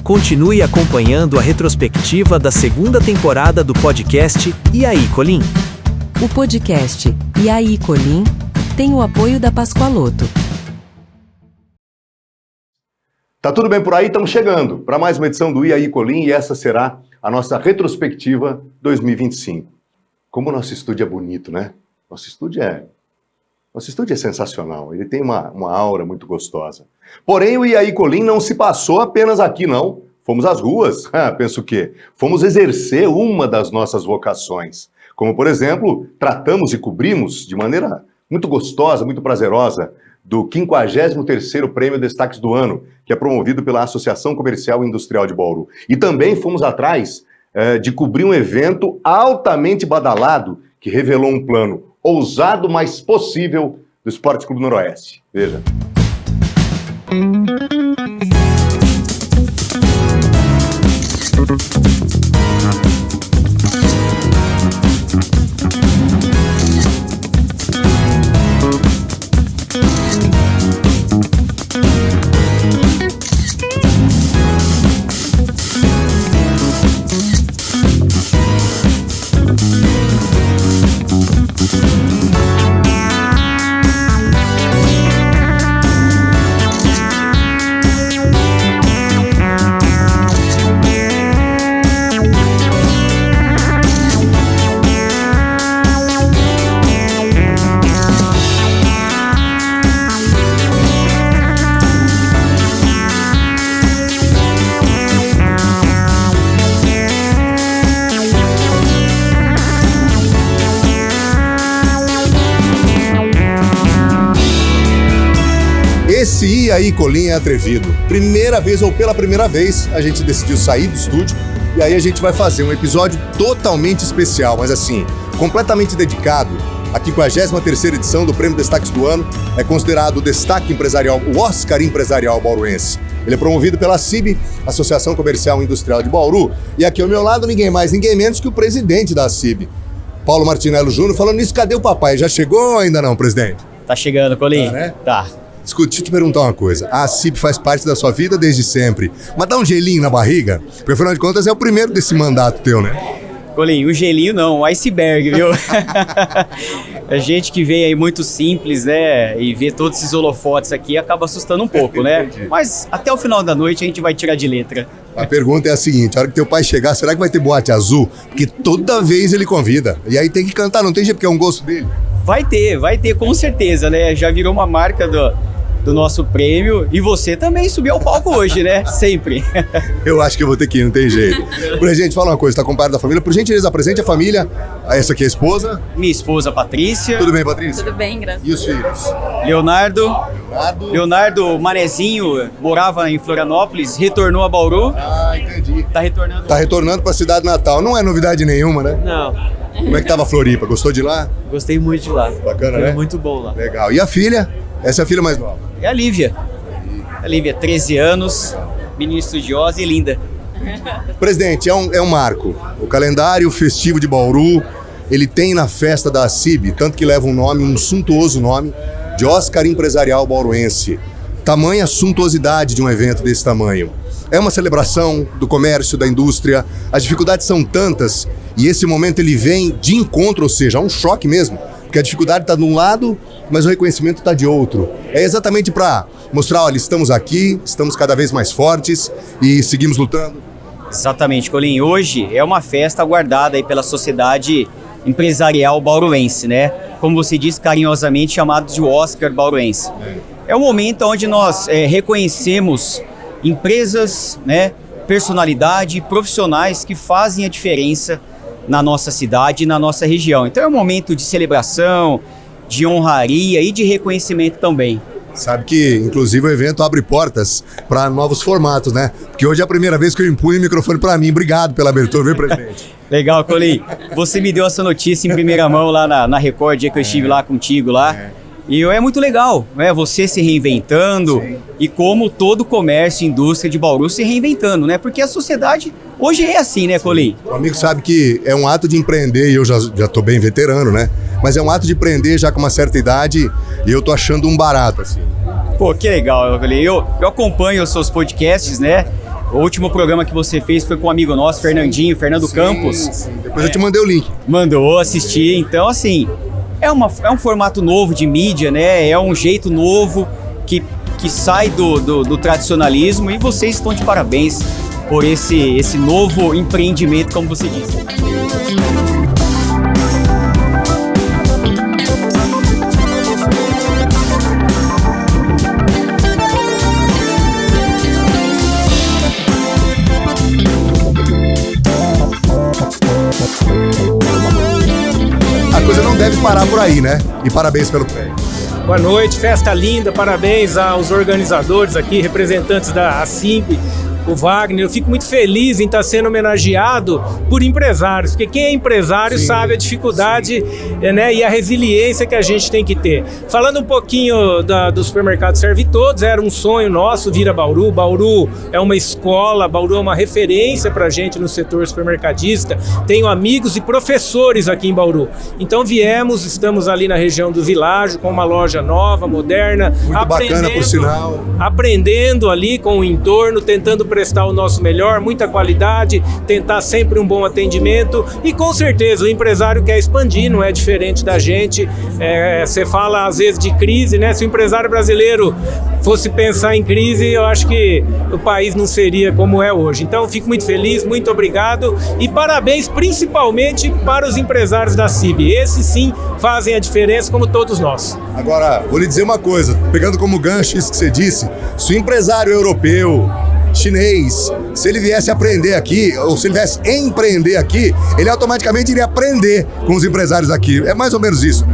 Continue acompanhando a retrospectiva da segunda temporada do podcast E aí, Colim? O podcast E aí, Colim tem o apoio da Pascoaloto. Tá tudo bem por aí? Estamos chegando para mais uma edição do E aí, Colim, e essa será a nossa retrospectiva 2025. Como o nosso estúdio é bonito, né? Nosso estúdio é sensacional, ele tem uma aura muito gostosa. Porém, o E aí, Colim não se passou apenas aqui, não. Fomos às ruas, penso o quê? Fomos exercer uma das nossas vocações. Como, por exemplo, tratamos e cobrimos de maneira muito gostosa, muito prazerosa, do 53º Prêmio Destaques do Ano, que é promovido pela Associação Comercial e Industrial de Bauru. E também fomos atrás de cobrir um evento altamente badalado, que revelou um plano ousado, mas possível, do Esporte Clube Noroeste. Veja. Esse E aí, Colim é atrevido. Primeira vez, ou pela primeira vez, a gente decidiu sair do estúdio e aí a gente vai fazer um episódio totalmente especial, mas assim, completamente dedicado. A 53ª edição do Prêmio Destaques do Ano é considerado o destaque empresarial, o Oscar Empresarial Bauruense. Ele é promovido pela ACIB, Associação Comercial e Industrial de Bauru, e aqui ao meu lado ninguém mais, ninguém menos que o presidente da ACIB, Paulo Martinello Júnior. Falando nisso, cadê o papai? Já chegou ou ainda não, presidente? Tá chegando, Colim. Tá, né? Tá. Escuta, deixa eu te perguntar uma coisa. A ACIB faz parte da sua vida desde sempre, mas dá um gelinho na barriga? Porque, afinal de contas, é o primeiro desse mandato teu, né? Colim, o gelinho não, o iceberg, viu? A gente que vem aí muito simples, né, e vê todos esses holofotes aqui, acaba assustando um pouco, né? Mas até o final da noite a gente vai tirar de letra. A pergunta é a seguinte: a hora que teu pai chegar, será que vai ter boate azul? Porque toda vez ele convida. E aí tem que cantar, não tem jeito, porque é um gosto dele. Vai ter, com certeza, né? Já virou uma marca do nosso prêmio, e você também subiu ao palco hoje, né? Sempre. Eu acho que eu vou ter que ir, não tem jeito. Gente, fala uma coisa, tá com parte da família. Por gentileza, apresente a família. Essa aqui é a esposa. Minha esposa, Patrícia. Tudo bem, Patrícia? Tudo bem, graças a E os filhos? Leonardo Manezinho, morava em Florianópolis, retornou a Bauru. Ah, entendi. Tá retornando pra cidade natal. Não é novidade nenhuma, né? Não, Como é que tava a Floripa? Gostou de lá? gostei muito de lá. Bacana, Foi né? muito bom lá. Legal. E a filha? Essa é a filha mais nova. É a Lívia. 13 anos, menina estudiosa e linda. Presidente, é um marco. O calendário festivo de Bauru, ele tem na festa da ACIB, tanto que leva um suntuoso nome, de Oscar Empresarial Bauruense. Tamanha suntuosidade de um evento desse tamanho. É uma celebração do comércio, da indústria, as dificuldades são tantas, e esse momento ele vem de encontro, ou seja, é um choque mesmo, porque a dificuldade está de um lado, mas o reconhecimento está de outro. É exatamente para mostrar, olha, estamos aqui, estamos cada vez mais fortes e seguimos lutando. Exatamente, Colim. Hoje é uma festa aguardada aí pela sociedade empresarial bauruense, né? Como você disse carinhosamente, chamado de Oscar Bauruense. É um momento onde nós reconhecemos empresas, né, personalidade, profissionais que fazem a diferença na nossa cidade e na nossa região. Então é um momento de celebração, de honraria e de reconhecimento também. Sabe que, inclusive, o evento abre portas para novos formatos, né? Porque hoje é a primeira vez que eu impunho o microfone para mim. Obrigado pela abertura, viu, presidente? Legal, Colim. Você me deu essa notícia em primeira mão lá na Record, dia que eu estive lá contigo lá. E é muito legal, né? Você se reinventando. Sim. E como todo comércio e indústria de Bauru se reinventando, né? Porque a sociedade hoje é assim, né, Colim? O amigo sabe que é um ato de empreender, e eu já tô bem veterano, né? Mas é um ato de empreender já com uma certa idade, e eu tô achando um barato, assim. Pô, que legal, Colim. Eu acompanho os seus podcasts, né? O último programa que você fez foi com um amigo nosso, Fernando Campos. Sim. Depois eu te mandei o link. Mandou assistir. Então, assim, é um formato novo de mídia, né? É um jeito novo que sai do tradicionalismo, e vocês estão de parabéns por esse novo empreendimento, como você disse. A coisa não deve parar por aí, né? E parabéns pelo prêmio. Boa noite, festa linda, parabéns aos organizadores aqui, representantes da ACIMB, o Wagner. Eu fico muito feliz em estar sendo homenageado por empresários, porque quem é empresário sabe a dificuldade, né, e a resiliência que a gente tem que ter. Falando um pouquinho do supermercado Serve Todos, era um sonho nosso vir a Bauru. Bauru é uma escola, Bauru é uma referência para a gente no setor supermercadista. Tenho amigos e professores aqui em Bauru. Então estamos ali na região do Világio, com uma loja nova, moderna. Muito bacana, por sinal. Aprendendo ali com o entorno, tentando prestar o nosso melhor, muita qualidade, tentar sempre um bom atendimento, e com certeza o empresário quer expandir, não é diferente da gente. Você fala às vezes de crise, né? Se o empresário brasileiro fosse pensar em crise, eu acho que o país não seria como é hoje. Então fico muito feliz, muito obrigado, e parabéns principalmente para os empresários da CIB. Esses sim fazem a diferença, como todos nós. Agora, vou lhe dizer uma coisa, pegando como gancho isso que você disse, se o empresário europeu, chinês, se ele viesse aprender aqui, ou se ele viesse empreender aqui, ele automaticamente iria aprender com os empresários aqui. É mais ou menos isso.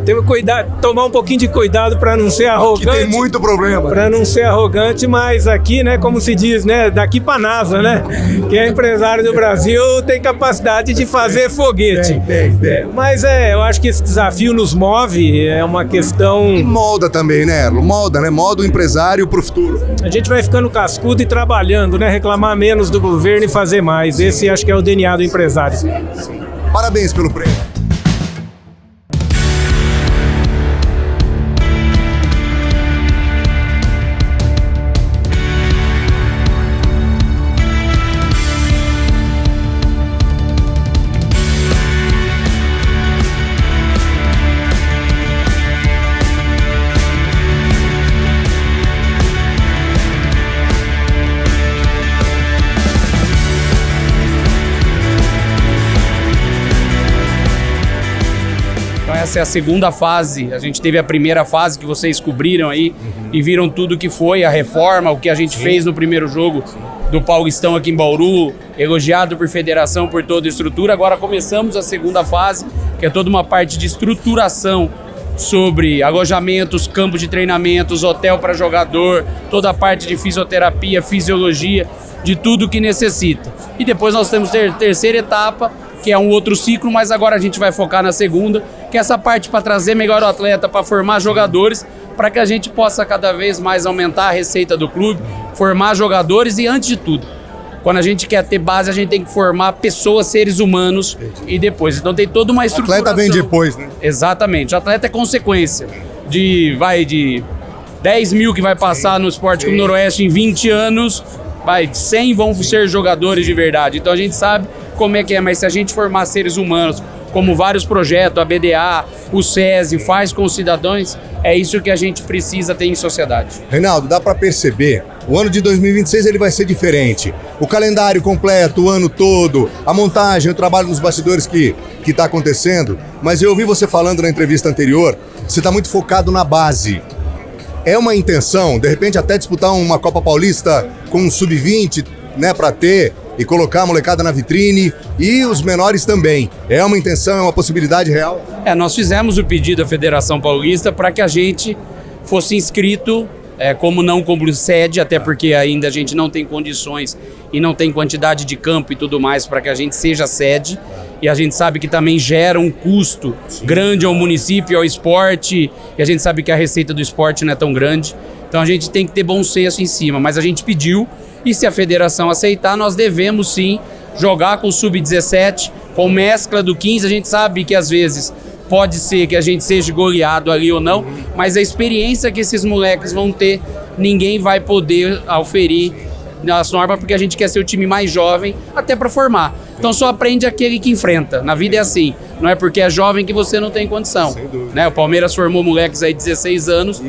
Tem que cuidar, tomar um pouquinho de cuidado para não ser arrogante. Aqui tem muito problema. Para não ser arrogante, mas aqui, né, como se diz, né, daqui para NASA, né? Quem é empresário do Brasil tem capacidade de fazer foguete. Tem. Mas eu acho que esse desafio nos move, é uma questão... E molda também, né? Molda o empresário pro futuro. A gente vai ficando cascudo e trabalhando, né? Reclamar menos do governo e fazer mais. Esse acho que é o DNA do empresário. Sim. Parabéns pelo prêmio. Essa é a segunda fase. A gente teve a primeira fase que vocês cobriram aí e viram tudo que foi a reforma, o que a gente fez no primeiro jogo do Paulistão aqui em Bauru, elogiado por federação, por toda a estrutura. Agora começamos a segunda fase, que é toda uma parte de estruturação sobre alojamentos, campos de treinamentos, hotel para jogador, toda a parte de fisioterapia, fisiologia, de tudo que necessita. E depois nós temos a terceira etapa, que é um outro ciclo, mas agora a gente vai focar na segunda, que é essa parte para trazer melhor o atleta, para formar jogadores, para que a gente possa cada vez mais aumentar a receita do clube, formar jogadores e, antes de tudo, quando a gente quer ter base, a gente tem que formar pessoas, seres humanos e depois. Então tem toda uma estruturação. O atleta vem depois, né? Exatamente. O atleta é consequência de 10 mil que vai passar no Esporte Clube Noroeste em 20 anos, 100 vão ser jogadores de verdade. Então a gente sabe como é que é, mas se a gente formar seres humanos, como vários projetos, a BDA, o SESI faz com os cidadãos, é isso que a gente precisa ter em sociedade. Reinaldo, dá para perceber, o ano de 2026 ele vai ser diferente. O calendário completo, o ano todo, a montagem, o trabalho nos bastidores que está acontecendo, mas eu ouvi você falando na entrevista anterior, você está muito focado na base. É uma intenção, de repente até disputar uma Copa Paulista com um sub-20, né, para ter e colocar a molecada na vitrine e os menores também. É uma intenção, é uma possibilidade real? Nós fizemos o pedido à Federação Paulista para que a gente fosse inscrito como sede, até porque ainda a gente não tem condições e não tem quantidade de campo e tudo mais para que a gente seja sede. E a gente sabe que também gera um custo grande ao município, ao esporte, e a gente sabe que a receita do esporte não é tão grande. Então a gente tem que ter bom senso em cima, mas a gente pediu, e se a federação aceitar, nós devemos sim jogar com o sub-17, com mescla do 15, a gente sabe que às vezes pode ser que a gente seja goleado ali ou não, mas a experiência que esses moleques vão ter ninguém vai poder auferir as normas, porque a gente quer ser o time mais jovem, até para formar. Então só aprende aquele que enfrenta. Na vida é assim, não é porque é jovem que você não tem condição. Né? O Palmeiras formou moleques aí de 16 anos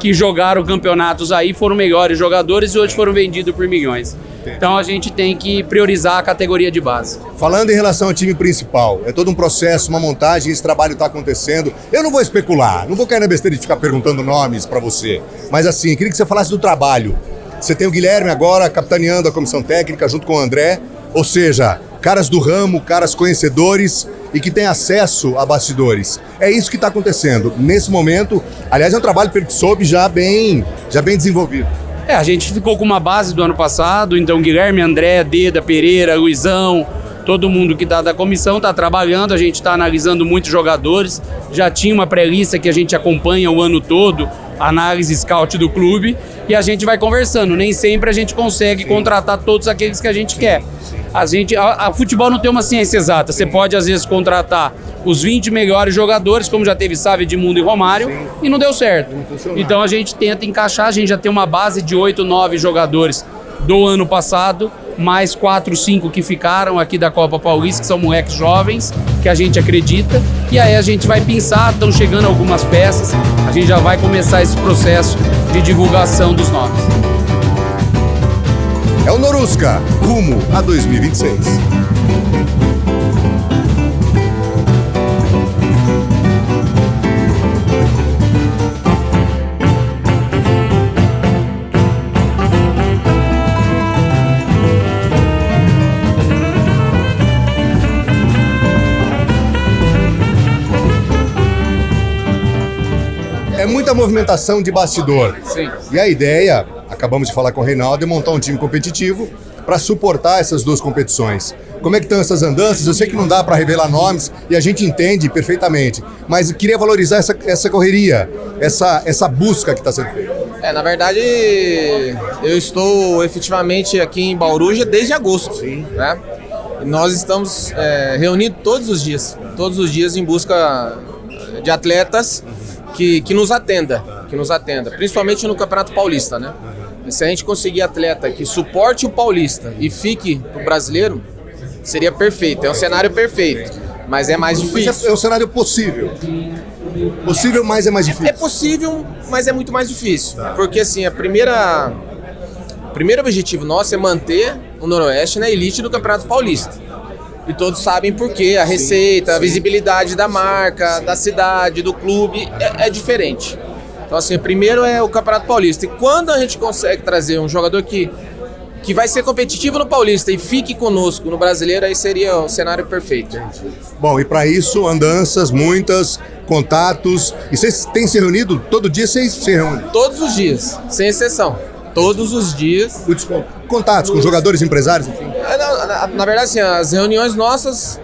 que jogaram campeonatos aí, foram melhores jogadores e hoje foram vendidos por milhões. Então a gente tem que priorizar a categoria de base. Falando em relação ao time principal, é todo um processo, uma montagem, esse trabalho está acontecendo. Eu não vou especular, não vou cair na besteira de ficar perguntando nomes para você, mas assim, queria que você falasse do trabalho. Você tem o Guilherme agora capitaneando a comissão técnica junto com o André, ou seja, caras do ramo, caras conhecedores e que têm acesso a bastidores. É isso que está acontecendo nesse momento. Aliás, é um trabalho, pelo que soube, já bem desenvolvido. A gente ficou com uma base do ano passado, então Guilherme, André, Deda, Pereira, Luizão, todo mundo que está da comissão está trabalhando, a gente está analisando muitos jogadores, já tinha uma pré-lista que a gente acompanha o ano todo, análise scout do clube, e a gente vai conversando. Nem sempre a gente consegue contratar todos aqueles que a gente quer. A futebol não tem uma ciência exata. Você pode, às vezes, contratar os 20 melhores jogadores, como já teve Sávio, Edmundo e Romário, e não deu certo. Então a gente tenta encaixar, a gente já tem uma base de 8, 9 jogadores do ano passado, mais 4, 5 que ficaram aqui da Copa Paulista, que são moleques jovens, que a gente acredita, e aí a gente vai pensar, estão chegando algumas peças, a gente já vai começar esse processo de divulgação dos nomes. É o Norusca, rumo a 2026. É muita movimentação de bastidor. Sim. E a ideia, acabamos de falar com o Reinaldo, é montar um time competitivo para suportar essas duas competições. Como é que estão essas andanças? Eu sei que não dá para revelar nomes e a gente entende perfeitamente, mas eu queria valorizar essa correria, essa busca que está sendo feita. Na verdade, eu estou efetivamente aqui em Bauru já desde agosto. Né? E nós estamos reunidos todos os dias em busca de atletas que nos atenda, principalmente no Campeonato Paulista, né? Se a gente conseguir atleta que suporte o Paulista e fique pro brasileiro, seria perfeito, é um cenário perfeito, mas é mais difícil. É um cenário possível. Possível, mas é mais difícil. É possível, mas é muito mais difícil, porque assim, o primeiro objetivo nosso é manter o Noroeste na elite do Campeonato Paulista. E todos sabem por quê, a receita, a visibilidade da marca, da cidade, do clube é diferente. Então assim, primeiro é o Campeonato Paulista. E quando a gente consegue trazer um jogador que vai ser competitivo no Paulista e fique conosco no Brasileiro, aí seria o cenário perfeito. Bom, e para isso, andanças, muitas, contatos. E vocês têm se reunido? Todo dia vocês se reúnem? Todos os dias, sem exceção. Todos os dias. Contatos com jogadores, empresários, enfim? Na verdade, assim, as reuniões nossas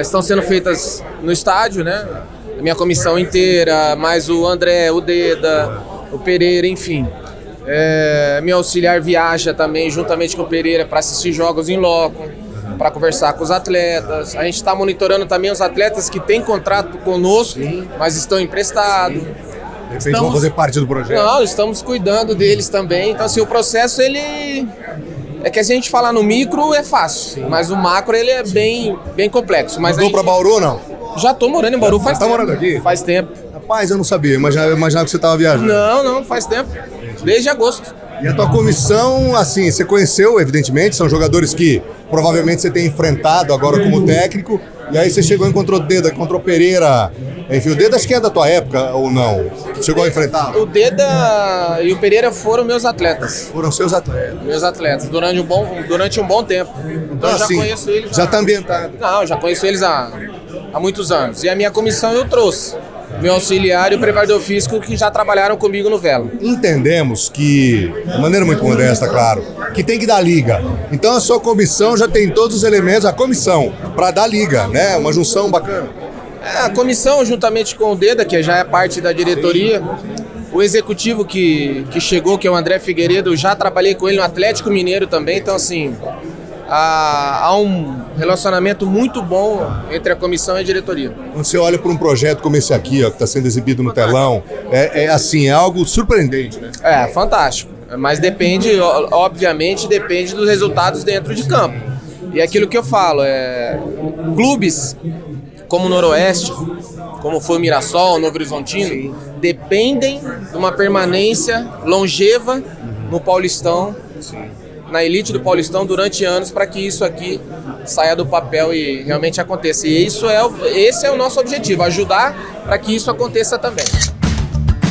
estão sendo feitas no estádio, né? A minha comissão inteira, mais o André, o Deda, o Pereira, enfim. Meu auxiliar viaja também, juntamente com o Pereira, para assistir jogos em loco, para conversar com os atletas. A gente está monitorando também os atletas que têm contrato conosco, mas estão emprestados. De repente vão fazer parte do projeto. Não, estamos cuidando deles também. Então, assim, o processo, ele... É que a gente falar no micro é fácil, mas o macro, ele é bem complexo. Mas mudou para Bauru ou não? Já tô morando em Bauru faz tempo. Tá morando aqui? Faz tempo. Rapaz, eu não sabia. Eu imaginava que você estava viajando. Não, faz tempo. Desde agosto. E a tua comissão, assim, você conheceu, evidentemente, são jogadores que provavelmente você tem enfrentado agora como técnico, e aí você chegou e encontrou Deda, encontrou Pereira, enfim, o Deda acho que é da tua época ou não? Chegou a enfrentar? O Deda e o Pereira foram meus atletas. Foram seus atletas? Meus atletas, durante um bom tempo. Então eu já conheço eles. Já tá ambientado? Não, eu já conheço eles há muitos anos. E a minha comissão eu trouxe. Meu auxiliar e o preparador físico que já trabalharam comigo no Velo. Entendemos que, de maneira muito modesta, claro, que tem que dar liga. Então a sua comissão já tem todos os elementos, a comissão, para dar liga, né? Uma junção bacana. A comissão, juntamente com o Deda, que já é parte da diretoria, o executivo que chegou, que é o André Figueiredo, eu já trabalhei com ele no Atlético Mineiro também, então assim, há um relacionamento muito bom entre a comissão e a diretoria. Quando você olha para um projeto como esse aqui, ó, que está sendo exibido no telão, é algo surpreendente, né? É, fantástico. Mas depende, obviamente, depende dos resultados dentro de campo. E é aquilo que eu falo, clubes como o Noroeste, como foi o Mirassol, o Novo Horizontino, dependem de uma permanência longeva no Paulistão, na elite do Paulistão durante anos, para que isso aqui saia do papel e realmente aconteça. E esse é o nosso objetivo, ajudar para que isso aconteça também.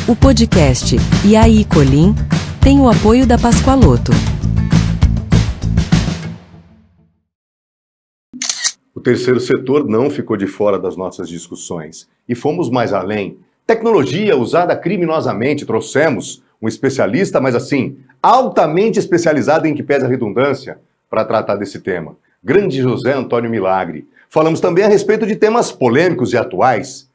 O podcast E aí, Colim? Tem o apoio da Pascoaloto. O terceiro setor não ficou de fora das nossas discussões. E fomos mais além. Tecnologia usada criminosamente, trouxemos um especialista, mas assim, altamente especializado em que pese a redundância, para tratar desse tema. Grande José Antônio Milagre. Falamos também a respeito de temas polêmicos e atuais.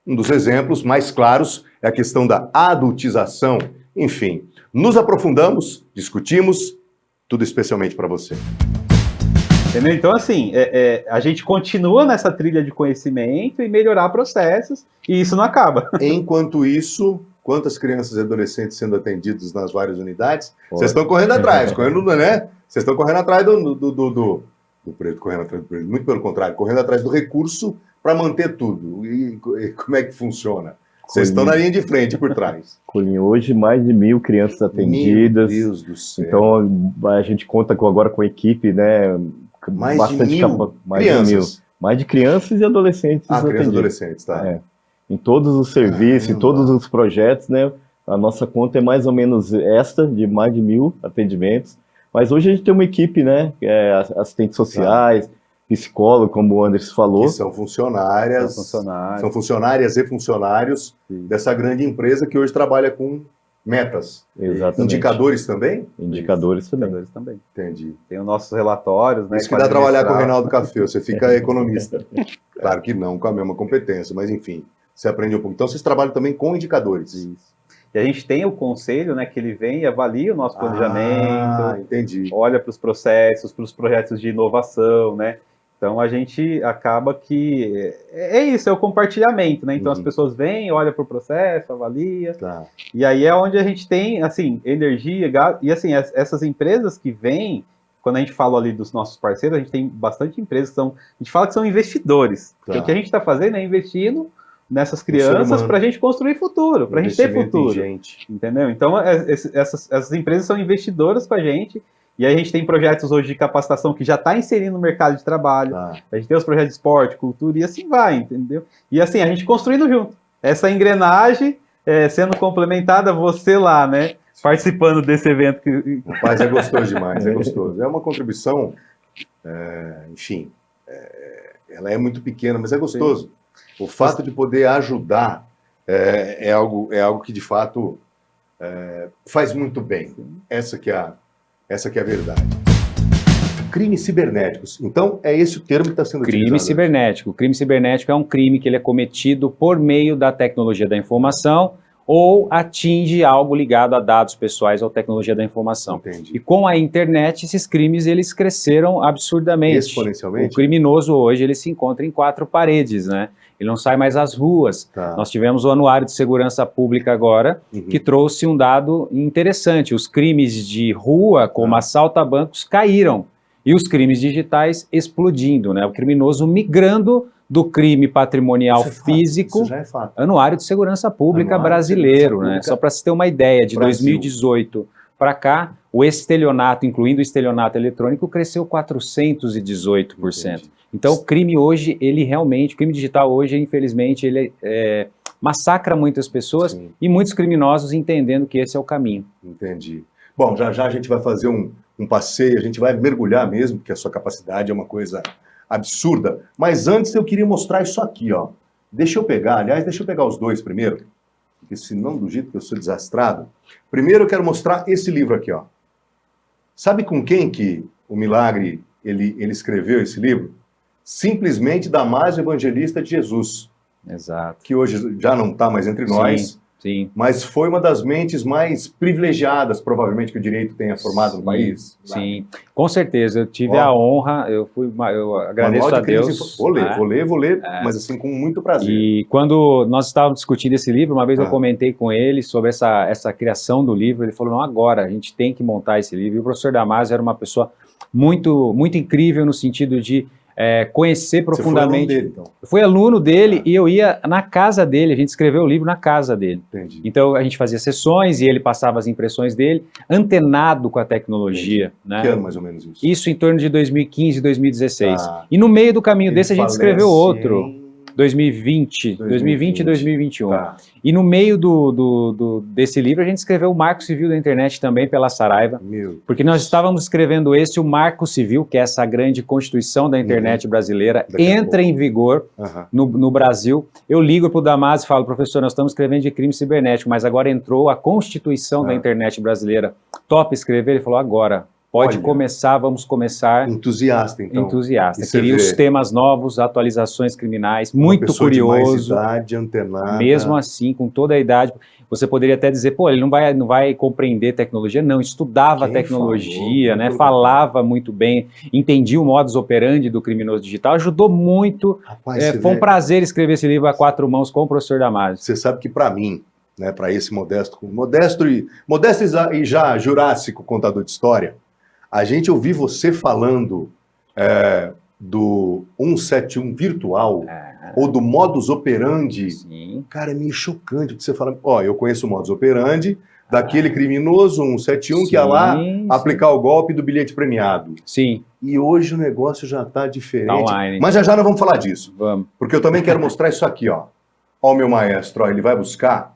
Um dos exemplos mais claros é a questão da adultização. Enfim, nos aprofundamos, discutimos, tudo especialmente para você. Entendeu? Então, assim, a gente continua nessa trilha de conhecimento e melhorar processos, e isso não acaba. Enquanto isso, quantas crianças e adolescentes sendo atendidos nas várias unidades? Vocês estão correndo atrás, né? Vocês estão correndo atrás do preto, correndo atrás do preto. Muito pelo contrário, correndo atrás do recurso para manter tudo. E como é que funciona? Vocês estão na linha de frente por trás. Colim, hoje mais de 1.000 crianças atendidas. Meu Deus do céu. Então a gente conta agora com equipe, né? Mais bastante de 1.000 crianças. Mais de crianças e adolescentes atendidos. Crianças e adolescentes, tá. Em todos os serviços, em todos os projetos, né? A nossa conta é mais ou menos esta, de mais de 1.000 atendimentos. Mas hoje a gente tem uma equipe, né? Assistentes sociais, psicólogo, como o Anderson falou. Que são funcionárias. São funcionárias e funcionários dessa grande empresa que hoje trabalha com metas. Exatamente. Indicadores também? Indicadores também. Entendi. Tem os nossos relatórios, né? Isso que dá trabalhar com o Reinaldo Café, você fica economista. Claro que não com a mesma competência, mas enfim, você aprende um pouco. Então vocês trabalham também com indicadores. Isso. E a gente tem o conselho, né, que ele vem e avalia o nosso planejamento, entendi. Olha para os processos, para os projetos de inovação, né? Então a gente acaba que isso, é o compartilhamento, né? Então as pessoas vêm, olham para o processo, avalia, e aí é onde a gente tem, assim, energia, gás, e assim, essas empresas que vêm, quando a gente fala ali dos nossos parceiros, a gente tem bastante empresas que são, a gente fala que são investidores, porque o que a gente está fazendo é investindo nessas crianças para a gente construir futuro, para a gente ter futuro, entendeu? Então essas empresas são investidoras com a gente. E aí a gente tem projetos hoje de capacitação que já está inserindo no mercado de trabalho. A gente tem os projetos de esporte, cultura e assim vai, entendeu? E assim, a gente construindo junto. Essa engrenagem sendo complementada, você lá, né? Participando desse evento. Rapaz, é gostoso demais, é gostoso. É uma contribuição, enfim, ela é muito pequena, mas é gostoso. Sim. O fato de poder ajudar é algo que, de fato, faz muito bem. Essa que é a verdade. Crimes cibernéticos. Então, é esse o termo que está sendo utilizado. Crime cibernético. O crime cibernético é um crime que ele é cometido por meio da tecnologia da informação ou atinge algo ligado a dados pessoais ou tecnologia da informação. Entendi. E com a internet, esses crimes eles cresceram absurdamente. Exponencialmente? O criminoso hoje ele se encontra em 4 paredes, né? Ele não sai mais às ruas. Nós tivemos o Anuário de Segurança Pública agora, que trouxe um dado interessante. Os crimes de rua, como assalto a bancos, caíram. E os crimes digitais explodindo, né? O criminoso migrando do crime patrimonial físico. Isso já é fato. Anuário de Segurança Pública brasileiro, né? Só para se ter uma ideia, de 2018 para cá, o estelionato, incluindo o estelionato eletrônico, cresceu 418%. Entendi. Então, o crime hoje, o crime digital hoje, infelizmente, ele massacra muitas pessoas e muitos criminosos entendendo que esse é o caminho. Entendi. Bom, já a gente vai fazer um passeio, a gente vai mergulhar mesmo, porque a sua capacidade é uma coisa absurda. Mas antes eu queria mostrar isso aqui, ó. Deixa eu pegar os dois primeiro, porque senão, do jeito que eu sou desastrado. Primeiro eu quero mostrar esse livro aqui, ó. Sabe com quem que o Milagre, ele escreveu esse livro? Simplesmente Damásio Evangelista de Jesus. Exato. Que hoje já não está mais entre nós. Sim. Mas foi uma das mentes mais privilegiadas, provavelmente, que o direito tenha formado no país. Sim, com certeza. Eu tive a honra, eu agradeço a Deus. Vou ler, mas assim, com muito prazer. E quando nós estávamos discutindo esse livro, uma vez eu comentei com ele sobre essa criação do livro, ele falou, não, agora, a gente tem que montar esse livro. E o professor Damasio era uma pessoa muito, muito incrível no sentido de conhecer profundamente. Você foi aluno dele, então? Eu fui aluno dele e eu ia na casa dele, a gente escreveu o livro na casa dele. Entendi. Então a gente fazia sessões e ele passava as impressões dele, antenado com a tecnologia. Né? Que ano mais ou menos isso? Isso em torno de 2015, 2016. E no meio do caminho desse a gente escreveu outro. 2020 e 2021. E no meio desse livro a gente escreveu o Marco Civil da Internet também pela Saraiva, porque nós estávamos escrevendo o Marco Civil, que é essa grande Constituição da Internet brasileira, entra em vigor no Brasil. Eu ligo para o Damasio e falo, professor, nós estamos escrevendo de crime cibernético, mas agora entrou a Constituição da Internet brasileira. Top escrever? Ele falou, agora. Pode começar, vamos começar. Entusiasta, então. Entusiasta. Queria os temas novos, atualizações criminais, muito curioso. De mais idade, antenada. Mesmo assim, com toda a idade, você poderia até dizer, pô, ele não vai compreender tecnologia. Não, estudava tecnologia, né? Falava muito bem, entendia o modus operandi do criminoso digital, ajudou muito. Rapaz, foi um prazer escrever esse livro a 4 mãos com o professor Damasio. Você sabe que para mim, né, para esse modesto e já jurássico contador de história, a gente ouvir você falando do 171 virtual ou do modus operandi, cara, é meio chocante, porque você fala, eu conheço o modus operandi daquele criminoso 171 que ia lá aplicar o golpe do bilhete premiado. Sim. E hoje o negócio já está diferente. Tá online. Mas já nós vamos falar disso. Vamos. Porque eu também quero mostrar isso aqui, ó. Ó o meu maestro, ele vai buscar.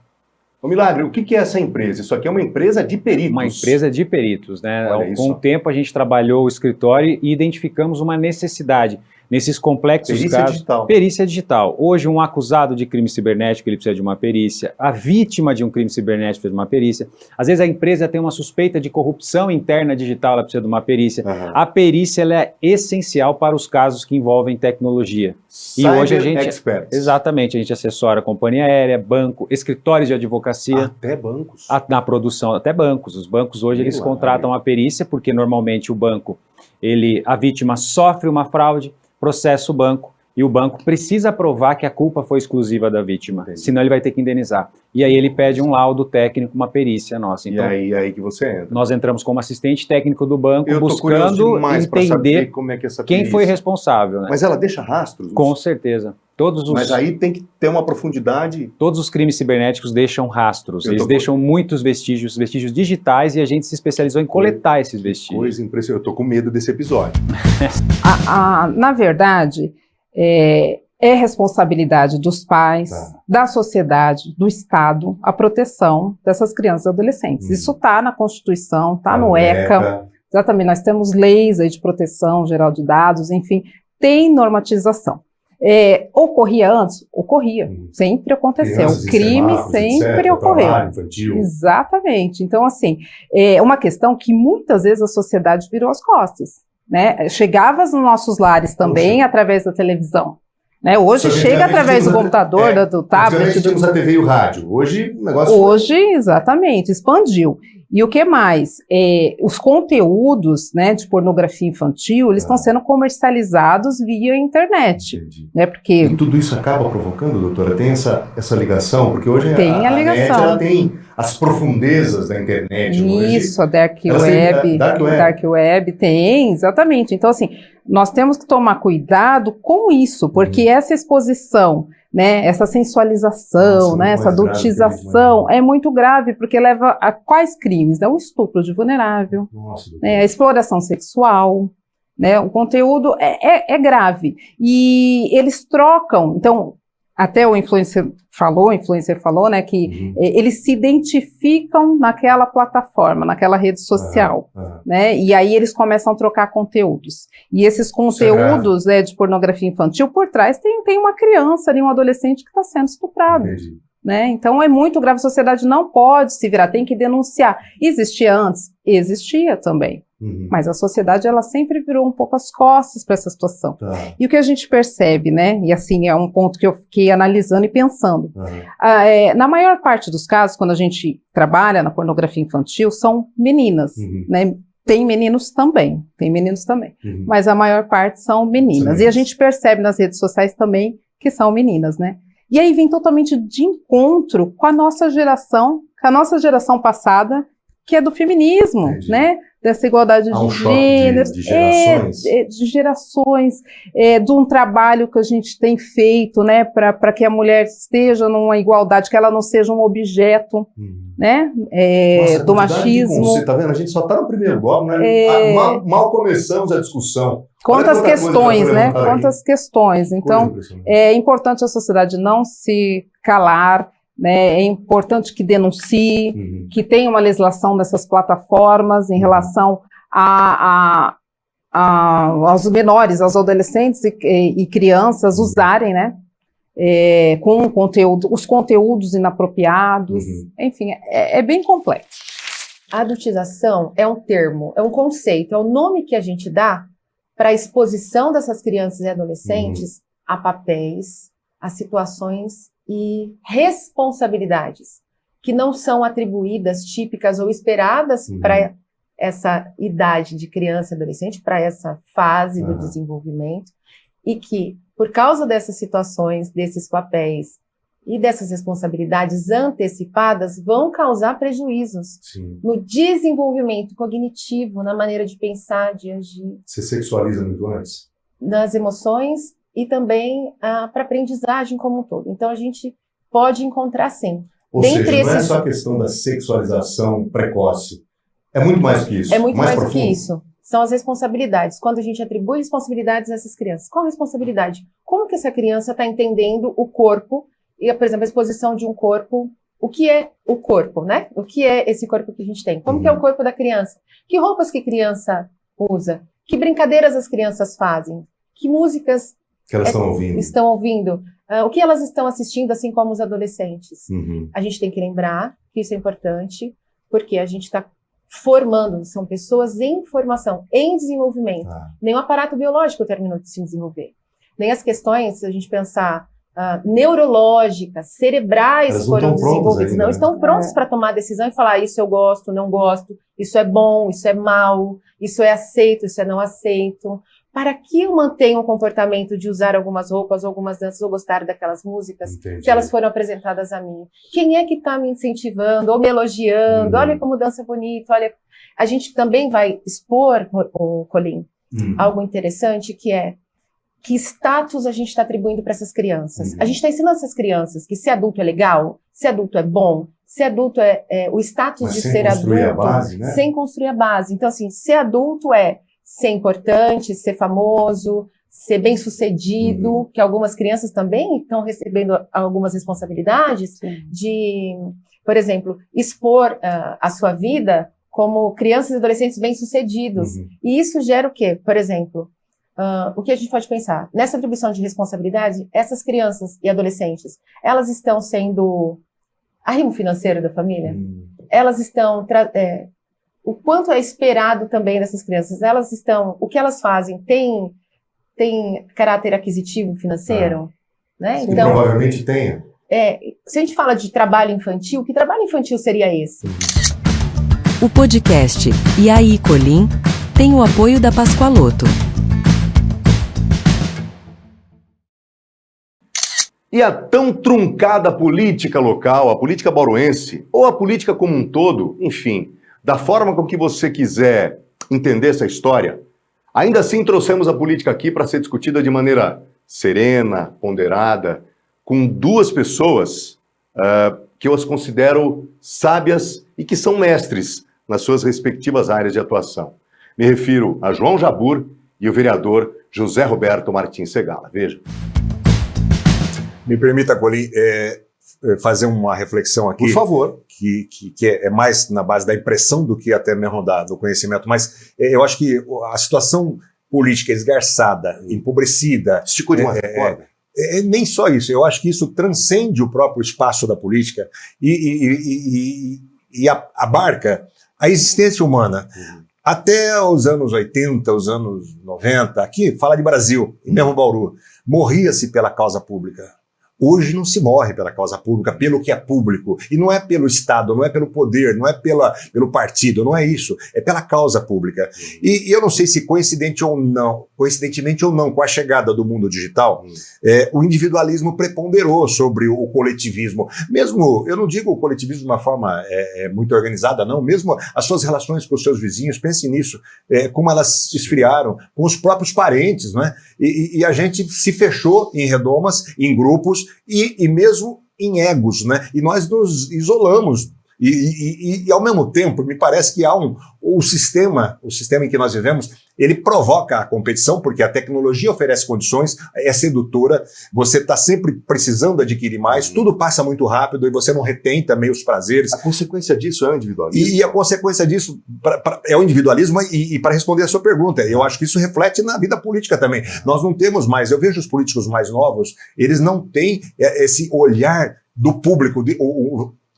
Ô Milagre, o que é essa empresa? Isso aqui é uma empresa de peritos. Uma empresa de peritos, né? Com o tempo a gente trabalhou o escritório e identificamos uma necessidade. Nesses complexos casos... Digital. Perícia digital. Hoje, um acusado de crime cibernético, ele precisa de uma perícia. A vítima de um crime cibernético precisa de uma perícia. Às vezes a empresa tem uma suspeita de corrupção interna digital, ela precisa de uma perícia. A perícia ela é essencial para os casos que envolvem tecnologia. E hoje a gente... Experts. Exatamente. A gente assessora a companhia aérea, banco, escritórios de advocacia. Até bancos? Na produção, até bancos. Os bancos hoje, eles contratam a perícia, porque normalmente o banco, a vítima sofre uma fraude, processa o banco, e o banco precisa provar que a culpa foi exclusiva da vítima, senão ele vai ter que indenizar. E aí ele pede um laudo técnico, uma perícia nossa. Então, e aí que você entra. Nós entramos como assistente técnico do banco, buscando entender como é que essa quem foi responsável. Né? Mas ela deixa rastros? Com certeza. Mas aí tem que ter uma profundidade... Todos os crimes cibernéticos deixam rastros, eles deixam muitos vestígios digitais, e a gente se especializou em coletar esses vestígios. Coisa impressionante, eu tô com medo desse episódio. Na verdade, é responsabilidade dos pais, da sociedade, do Estado, a proteção dessas crianças e adolescentes. Isso está na Constituição, está no ECA. Exatamente, nós temos leis aí de proteção geral de dados, enfim, tem normatização. Ocorria antes? Ocorria, sempre aconteceu. O crime sempre ocorreu. Exatamente. Então, assim, é uma questão que muitas vezes a sociedade virou as costas. Né? Chegava nos nossos lares também através da televisão. Né? Hoje chega através do computador, do tablet. Antigamente tínhamos a TV e o rádio. Hoje o negócio... Hoje, exatamente, expandiu. E o que mais? Os conteúdos, né, de pornografia infantil, eles estão sendo comercializados via internet. Né, porque... E tudo isso acaba provocando, doutora? Tem essa ligação? Porque hoje a ligação. Net, ela tem as profundezas da internet. Isso, a Dark Web tem, exatamente. Então, assim, nós temos que tomar cuidado com isso, porque essa exposição, né, essa sensualização, né, essa adultização é muito grave, porque leva a quais crimes? O estupro de vulnerável, a exploração sexual, né, o conteúdo é grave. E eles trocam, então, até o influencer falou, né, que eles se identificam naquela plataforma, naquela rede social, né, e aí eles começam a trocar conteúdos. E esses conteúdos, né, de pornografia infantil, por trás tem uma criança ali, um adolescente que está sendo estuprado. Né? Então é muito grave, a sociedade não pode se virar, tem que denunciar. Existia antes? Existia também. Mas a sociedade, ela sempre virou um pouco as costas para essa situação. Tá. E o que a gente percebe, né, e assim, é um ponto que eu fiquei analisando e pensando, na maior parte dos casos, quando a gente trabalha na pornografia infantil, são meninas, né? Tem meninos também, mas a maior parte são meninas. E a gente percebe nas redes sociais também que são meninas, né? E aí vem totalmente de encontro com a nossa geração passada, que é do feminismo, né? Dessa igualdade de gêneros, de gerações, de um trabalho que a gente tem feito, né, para que a mulher esteja numa igualdade, que ela não seja um objeto, né, do machismo. Você tá vendo? A gente só está no primeiro bloco, né? Mal começamos a discussão. Quantas questões, né? Quantas questões. Então, é importante a sociedade não se calar, né? É importante que denuncie, que tenha uma legislação dessas plataformas em relação aos menores, aos adolescentes e crianças usarem, né? Com os conteúdos inapropriados, enfim, é bem complexo. A adultização é um termo, é um conceito, é o nome que a gente dá para a exposição dessas crianças e adolescentes a papéis, a situações e responsabilidades que não são atribuídas, típicas ou esperadas para essa idade de criança e adolescente, para essa fase do desenvolvimento, e que, por causa dessas situações, desses papéis e dessas responsabilidades antecipadas, vão causar prejuízos no desenvolvimento cognitivo, na maneira de pensar, de agir. Você sexualiza muito antes? Nas emoções e também para a aprendizagem como um todo. Então, a gente pode encontrar, sim. Ou seja, não é só a questão da sexualização precoce. É muito mais que isso. É muito mais do que profundo. isso. São as responsabilidades. Quando a gente atribui responsabilidades a essas crianças. Qual a responsabilidade? Como que essa criança está entendendo o corpo? E, por exemplo, a exposição de um corpo. O que é o corpo, né? O que é esse corpo que a gente tem? Como que é o corpo da criança? Que roupas que a criança usa? Que brincadeiras as crianças fazem? Que músicas que elas estão ouvindo? O que elas estão assistindo, assim como os adolescentes? A gente tem que lembrar que isso é importante, porque a gente está formando, são pessoas em formação, em desenvolvimento. Nem o aparato biológico terminou de se desenvolver. Nem as questões, se a gente pensar neurológicas, cerebrais foram desenvolvidas, ainda, não estão prontos para tomar decisão e falar isso eu gosto, não gosto, isso é bom, isso é mal, isso é aceito, isso é não aceito. Para que eu mantenha um comportamento de usar algumas roupas, algumas danças, ou gostar daquelas músicas, se elas foram apresentadas a mim? Quem é que está me incentivando ou me elogiando? Olha como dança bonito, olha... A gente também vai expor, Colim, algo interessante, que é que status a gente está atribuindo para essas crianças. A gente está ensinando essas crianças que ser adulto é legal, ser adulto é bom, ser adulto é o status de ser adulto, a base, né? Sem construir a base. Então, assim, ser adulto é ser importante, ser famoso, ser bem-sucedido, que algumas crianças também estão recebendo algumas responsabilidades de, por exemplo, expor a sua vida como crianças e adolescentes bem-sucedidos. E isso gera o quê? Por exemplo, o que a gente pode pensar? Nessa atribuição de responsabilidade, essas crianças e adolescentes, elas estão sendo arrimo financeiro da família? Elas estão... o quanto é esperado também dessas crianças? Elas estão... O que elas fazem tem caráter aquisitivo financeiro? Né? Então, provavelmente tenha. Se a gente fala de trabalho infantil, que trabalho infantil seria esse? O podcast E aí, Colim tem o apoio da Pascoaloto. E a tão truncada política local, a política bauruense, ou a política como um todo, enfim, da forma com que você quiser entender essa história, ainda assim trouxemos a política aqui para ser discutida de maneira serena, ponderada, com duas pessoas que eu as considero sábias e que são mestres nas suas respectivas áreas de atuação. Me refiro a João Jabur e o vereador José Roberto Martins Segala. Veja. Me permita, Colim, fazer uma reflexão aqui. Por favor. Que é mais na base da impressão do que até mesmo do conhecimento, mas eu acho que a situação política esgarçada, empobrecida... Esticou demais. Nem só isso, eu acho que isso transcende o próprio espaço da política e abarca a existência humana. Até os anos 80, os anos 90, aqui, fala de Brasil, e mesmo Bauru, morria-se pela causa pública. Hoje não se morre pela causa pública, pelo que é público. E não é pelo Estado, não é pelo poder, não é pelo partido, não é isso. É pela causa pública. E eu não sei se coincidentemente ou não, com a chegada do mundo digital, o individualismo preponderou sobre o coletivismo. Mesmo, eu não digo o coletivismo de uma forma muito organizada, não. Mesmo as suas relações com os seus vizinhos, pense nisso. Como elas se esfriaram, com os próprios parentes, não é? E a gente se fechou em redomas, em grupos, e mesmo em egos, né? E nós nos isolamos. E ao mesmo tempo, me parece que há o sistema em que nós vivemos, ele provoca a competição, porque a tecnologia oferece condições, é sedutora, você está sempre precisando adquirir mais, tudo passa muito rápido e você não retém também os prazeres. A consequência disso é o individualismo. E a consequência disso é o individualismo, e para responder a sua pergunta, eu acho que isso reflete na vida política também. Nós não temos mais, eu vejo os políticos mais novos, eles não têm esse olhar do público,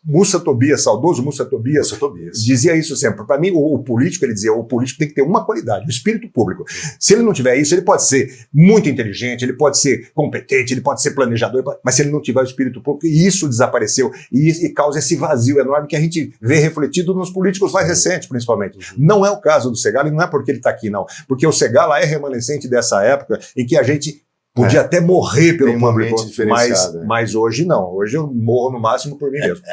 Mussa Tobias, saudoso Mussa Tobias, dizia isso sempre. Para mim, o político, ele dizia, o político tem que ter uma qualidade, o espírito público. Se ele não tiver isso, ele pode ser muito inteligente, ele pode ser competente, ele pode ser planejador, mas se ele não tiver o espírito público, e isso desapareceu, e causa esse vazio enorme que a gente vê refletido nos políticos mais recentes, principalmente. Não é o caso do Segala, e não é porque ele está aqui, não. Porque o Segala é remanescente dessa época em que a gente podia até morrer pelo público, mas hoje não. Hoje eu morro no máximo por mim mesmo.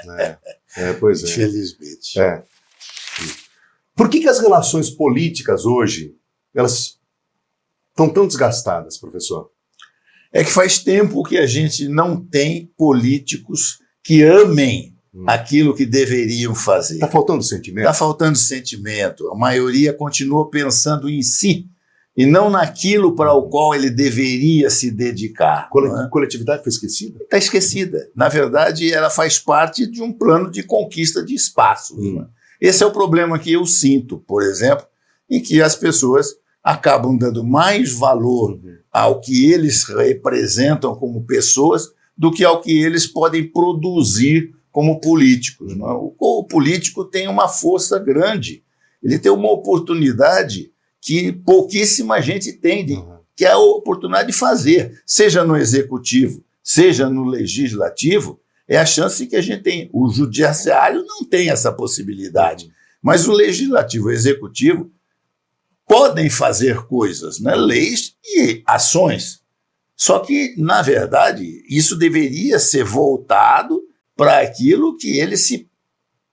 Pois é. Infelizmente. Por que as relações políticas hoje, elas estão tão desgastadas, professor? É que faz tempo que a gente não tem políticos que amem aquilo que deveriam fazer. Está faltando sentimento? Está faltando sentimento. A maioria continua pensando em si, e não naquilo para o qual ele deveria se dedicar. A coletividade foi esquecida? Está esquecida. Na verdade, ela faz parte de um plano de conquista de espaços. Esse é o problema que eu sinto, por exemplo, em que as pessoas acabam dando mais valor ao que eles representam como pessoas do que ao que eles podem produzir como políticos. O político tem uma força grande, ele tem uma oportunidade que pouquíssima gente tem, que é a oportunidade de fazer, seja no executivo, seja no legislativo, é a chance que a gente tem. O judiciário não tem essa possibilidade, mas o legislativo e o executivo podem fazer coisas, né? Leis e ações. Só que, na verdade, isso deveria ser voltado para aquilo que eles se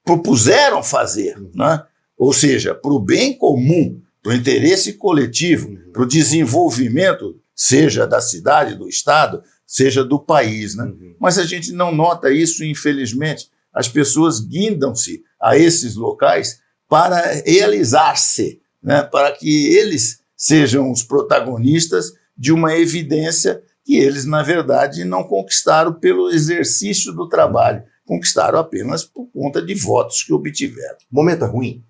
propuseram fazer, né? Ou seja, para o bem comum, para o interesse coletivo, para o desenvolvimento, seja da cidade, do estado, seja do país, né? Mas a gente não nota isso, infelizmente. As pessoas guindam-se a esses locais para realizar-se, né? Para que eles sejam os protagonistas de uma evidência que eles, na verdade, não conquistaram pelo exercício do trabalho, conquistaram apenas por conta de votos que obtiveram. O momento é ruim?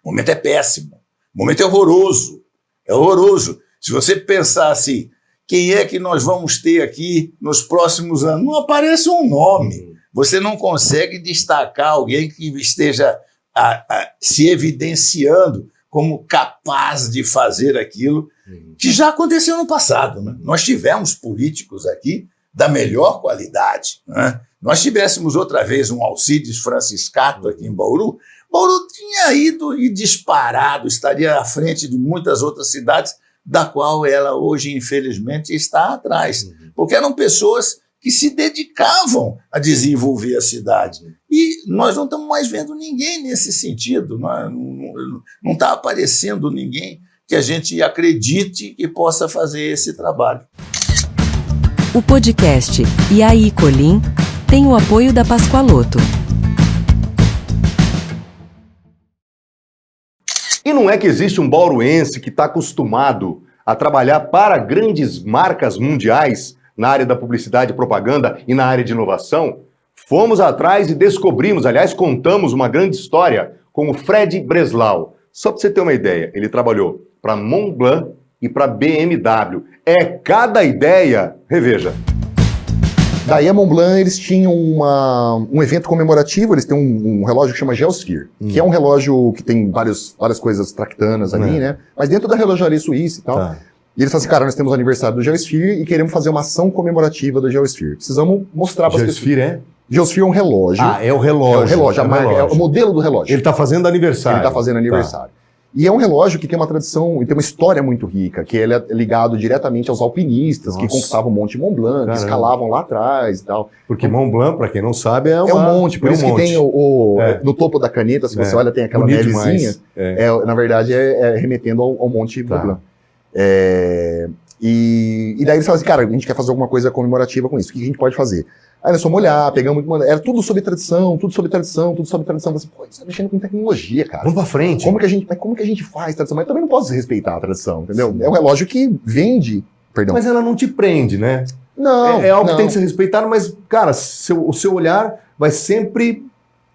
O momento é péssimo. O momento é horroroso. É horroroso. Se você pensar assim, quem é que nós vamos ter aqui nos próximos anos? Não aparece um nome. Você não consegue destacar alguém que esteja se evidenciando como capaz de fazer aquilo que já aconteceu no passado, né? Nós tivemos políticos aqui da melhor qualidade, né? Nós tivéssemos outra vez um Alcides Franciscato aqui em Bauru, Bauru tinha ido e disparado, estaria à frente de muitas outras cidades, da qual ela hoje, infelizmente, está atrás. Porque eram pessoas que se dedicavam a desenvolver a cidade. E nós não estamos mais vendo ninguém nesse sentido. Não está aparecendo ninguém que a gente acredite que possa fazer esse trabalho. O podcast E aí, Colim? Tem o apoio da Pascoaloto. E não é que existe um bauruense que está acostumado a trabalhar para grandes marcas mundiais na área da publicidade e propaganda e na área de inovação? Fomos atrás e descobrimos, aliás, contamos uma grande história com o Fred Breslau. Só para você ter uma ideia, ele trabalhou para Montblanc e para BMW. É cada ideia, reveja. Daí a Montblanc, eles tinham um evento comemorativo, eles têm um relógio que chama Geosphere, que é um relógio que tem várias coisas tractanas ali, né? Mas dentro da relojaria suíça e tal. Tá. E eles falam assim, cara, nós temos o aniversário do Geosphere e queremos fazer uma ação comemorativa do Geosphere. Precisamos mostrar para as pessoas. Geosphere é? Geosphere é um relógio. Ah, é o relógio. É o relógio, é o modelo do relógio. Ele está fazendo aniversário. Ele está fazendo aniversário. Tá. E é um relógio que tem uma tradição e tem uma história muito rica, que ele é ligado diretamente aos alpinistas, que conquistavam o Monte Mont Blanc, que escalavam lá atrás e tal. Porque Mont Blanc, para quem não sabe, é um monte. Por isso que tem no topo da caneta, se você olha, tem aquela nevezinha. Na verdade, é remetendo ao Monte Mont Blanc. E daí eles falam assim, cara, a gente quer fazer alguma coisa comemorativa com isso. O que a gente pode fazer? Aí nós fomos olhar, pegamos... Era tudo sobre tradição, tudo sobre tradição, tudo sobre tradição. Assim, pô, você tá mexendo com tecnologia, cara. Vamos pra frente. Como que a gente faz tradição? Mas também não posso respeitar a tradição, entendeu? Sim. É um relógio que vende... Perdão. Mas ela não te prende, né? Não. É algo que tem que ser respeitado, mas, cara, o seu olhar vai sempre